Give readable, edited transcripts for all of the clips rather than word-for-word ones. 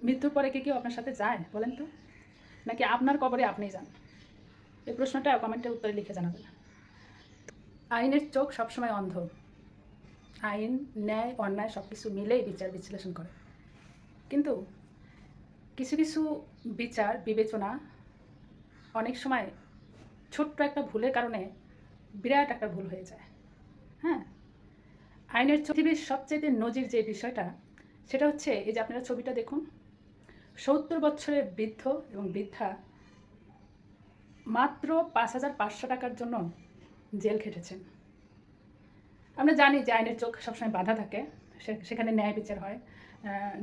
মৃত্যুর পরে কি কেউ আপনার সাথে যায় বলেন তো? নাকি আপনার কবরে আপনিই যান? এই প্রশ্নটা কমেন্টের উত্তরে লিখে জানাবেন। আইনের চোখ সবসময় অন্ধ। আইন, ন্যায়, অন্যায় সব কিছু মিলেই বিচার বিশ্লেষণ করে। কিন্তু কিছু কিছু বিচার বিবেচনা অনেক সময় ছোট্ট একটা ভুলের কারণে বিরাট একটা ভুল হয়ে যায়। হ্যাঁ, আইনের পৃথিবীর সবচেয়ে নজির যে বিষয়টা, সেটা হচ্ছে এই যে আপনারা ছবিটা দেখুন, ৭০ বছরের বৃদ্ধ এবং বৃদ্ধা মাত্র ৫,৫০০ টাকার জন্য জেল খেটেছেন। আমরা জানি যে আইনের চোখ সবসময় বাধা থাকে, সেখানে ন্যায় বিচার হয়।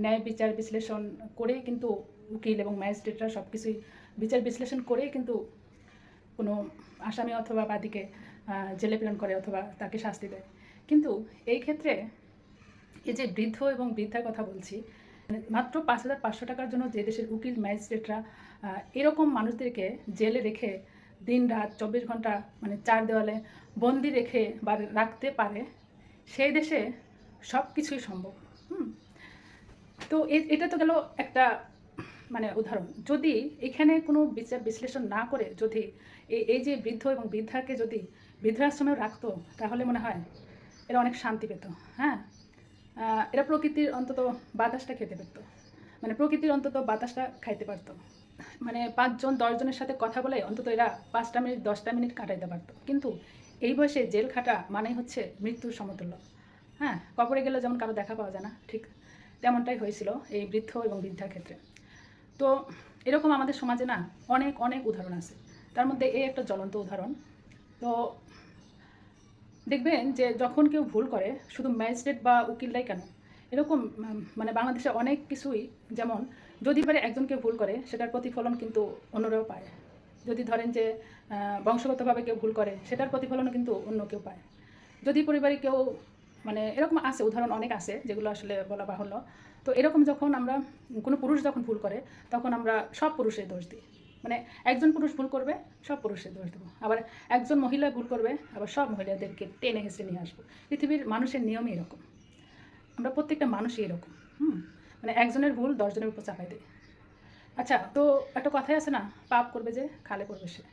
ন্যায় বিচার বিশ্লেষণ করে কিন্তু উকিল এবং ম্যাজিস্ট্রেটরা সব কিছুই বিচার বিশ্লেষণ করে কিন্তু কোনো আসামি অথবা বাদীকে জেলে প্রেরণ করে অথবা তাকে শাস্তি দেয়। কিন্তু এই ক্ষেত্রে এই যে বৃদ্ধ এবং বৃদ্ধার কথা বলছি, মাত্র ৫,৫০০ টাকার জন্য যে দেশের উকিল ম্যাজিস্ট্রেটরা এরকম মানুষদেরকে জেলে রেখে দিন রাত ২৪ ঘন্টা মানে ৪ দেওয়ালে বন্দি রেখে বা রাখতে পারে, সেই দেশে সব কিছুই সম্ভব। তো এটা তো গেল একটা মানে উদাহরণ। যদি এখানে কোনো বিচার বিশ্লেষণ না করে যদি এই যে বৃদ্ধ এবং বৃদ্ধাকে যদি বৃদ্ধাশ্রমেও রাখতো, তাহলে মনে হয় এরা অনেক শান্তি পেত। হ্যাঁ, এরা প্রকৃতির অন্তত বাতাসটা খেতে পারত, মানে প্রকৃতির অন্তত বাতাসটা খাইতে পারতো। মানে ৫ জন ১০ জনের সাথে কথা বলে অন্তত এরা ৫টা মিনিট ১০টা মিনিট কাটাইতে পারতো। কিন্তু এই বয়সে জেল খাটা মানেই হচ্ছে মৃত্যুর সমতুল্য। হ্যাঁ, কবরে গেলে যেমন কারো দেখা পাওয়া যায় না, ঠিক তেমনটাই হয়েছিল এই বৃদ্ধ এবং বৃদ্ধার ক্ষেত্রে। তো এরকম আমাদের সমাজে না অনেক অনেক উদাহরণ আছে, তার মধ্যে এই একটা জ্বলন্ত উদাহরণ। তো দেখবেন যে যখন কেউ ভুল করে, শুধু ম্যাজিস্ট্রেট বা উকিলরাই কেন, এরকম মানে বাংলাদেশে অনেক কিছুই, যেমন যদি পারে একজনকে ভুল করে সেটার প্রতিফলন কিন্তু অন্যরাও পায়। যদি ধরেন যে বংশগতভাবে কেউ ভুল করে, সেটার প্রতিফলনও কিন্তু অন্য কেউ পায়। যদি পরিবারে কেউ মানে এরকম আছে, উদাহরণ অনেক আছে যেগুলো আসলে বলা বাহুল্য। তো এরকম যখন আমরা কোনো পুরুষ যখন ভুল করে, তখন আমরা সব পুরুষের দোষ দিই। মানে একজন পুরুষ ভুল করবে, সব পুরুষের দোষ দেবো। আবার একজন মহিলা ভুল করবে, আবার সব মহিলাদেরকে টেনে হেসে নিয়ে আসবো। পৃথিবীর মানুষের নিয়মই এরকম, আমরা প্রত্যেকটা মানুষই এরকম। মানে একজনের ভুল 10 জনের উপর চাপাই দেয়। আচ্ছা, তো একটা কথাই আছে না, পাপ করবে যে খালে পড়বে সে।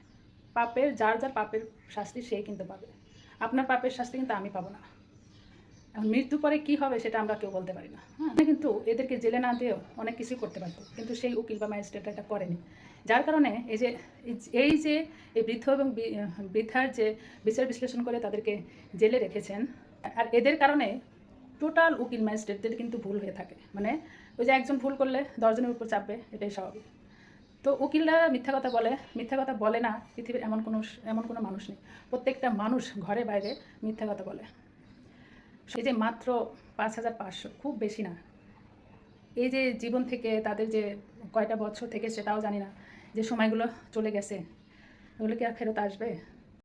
পাপের যার যার পাপের শাস্তি সেই কিন্তু পাবে। আপনার পাপের শাস্তি কিন্তু আমি পাবো না। এখন মৃত্যু পরে কী হবে সেটা আমরা কেউ বলতে পারি না। হ্যাঁ, কিন্তু এদেরকে জেলে না দিয়েও অনেক কিছুই করতে পারতো, কিন্তু সেই উকিল বা ম্যাজিস্ট্রেটরা এটা করেনি। যার কারণে এই বৃদ্ধ এবং বৃদ্ধার যে বিচার বিশ্লেষণ করে তাদেরকে জেলে রেখেছেন, আর এদের কারণে টোটাল উকিল ম্যাজিস্ট্রেটদের কিন্তু ভুল হয়ে থাকে। মানে ওই যে একজন ভুল করলে 10 জনের উপর চাপবে, এটাই স্বাভাবিক। তো উকিলরা মিথ্যা কথা বলে না, পৃথিবীর এমন কোনো মানুষ নেই। প্রত্যেকটা মানুষ ঘরে বাইরে মিথ্যা কথা বলে। সেই যে মাত্র ৫,৫০০, খুব বেশি না। এই যে জীবন থেকে তাদের যে কয়টা বছর থেকে সেটাও জানি না, যে সময়গুলো চলে গেছে, ওগুলো কি আর ফেরত আসবে?